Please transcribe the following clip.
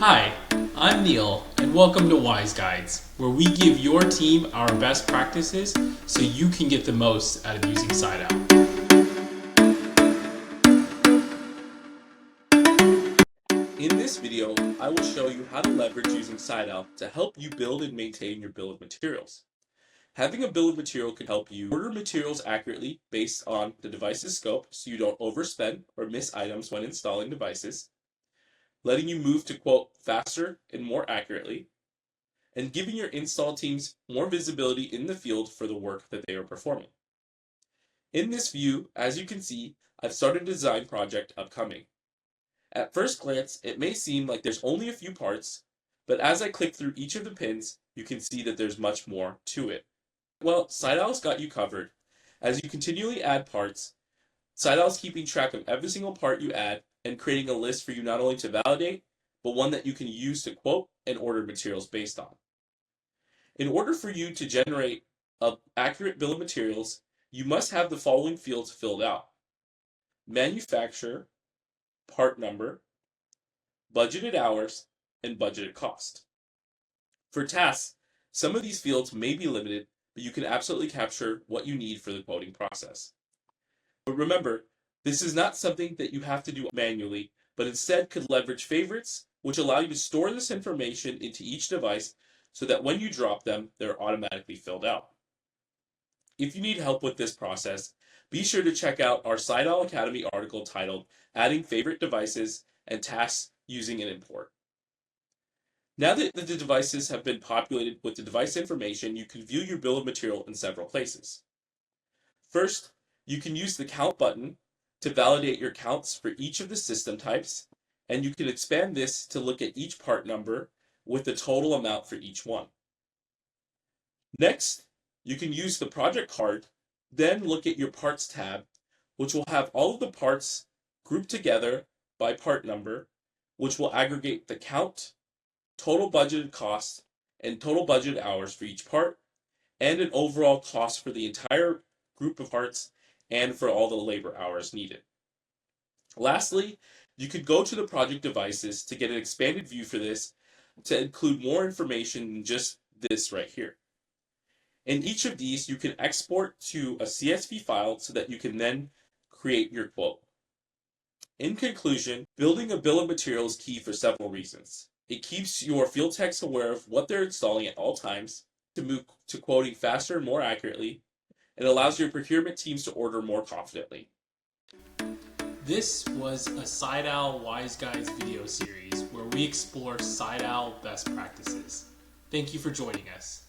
Hi, I'm Neil, and welcome to Wise Guides, where we give your team our best practices so you can get the most out of using SiteOwl. In this video, I will show you how to leverage using SiteOwl to help you build and maintain your bill of materials. Having a bill of material can help you order materials accurately based on the device's scope so you don't overspend or miss items when installing devices, letting you move to quote faster and more accurately, and giving your install teams more visibility in the field for the work that they are performing. In this view, as you can see, I've started a design project upcoming. At first glance, it may seem like there's only a few parts, but as I click through each of the pins, you can see that there's much more to it. Well, SiteOwl's got you covered. As you continually add parts, SiteOwl's keeping track of every single part you add and creating a list for you not only to validate, but one that you can use to quote and order materials based on. In order for you to generate an accurate bill of materials, you must have the following fields filled out: manufacturer, part number, budgeted hours, and budgeted cost. For tasks, some of these fields may be limited, but you can absolutely capture what you need for the quoting process. But remember, this is not something that you have to do manually, but instead could leverage favorites, which allow you to store this information into each device so that when you drop them, they're automatically filled out. If you need help with this process, be sure to check out our SiteOwl Academy article titled Adding Favorite Devices and Tasks Using an Import. Now that the devices have been populated with the device information, you can view your bill of material in several places. First, you can use the Count button to validate your counts for each of the system types, and you can expand this to look at each part number with the total amount for each one. Next, you can use the project card, then look at your parts tab, which will have all of the parts grouped together by part number, which will aggregate the count, total budgeted cost, and total budgeted hours for each part, and an overall cost for the entire group of parts and for all the labor hours needed. Lastly, you could go to the project devices to get an expanded view for this to include more information than just this right here. In each of these, you can export to a CSV file so that you can then create your quote. In conclusion, building a bill of materials is key for several reasons. It keeps your field techs aware of what they're installing at all times, to move to quoting faster and more accurately. It allows your procurement teams to order more confidently. This was a SiteOwl Wise Guides video series where we explore SiteOwl best practices. Thank you for joining us.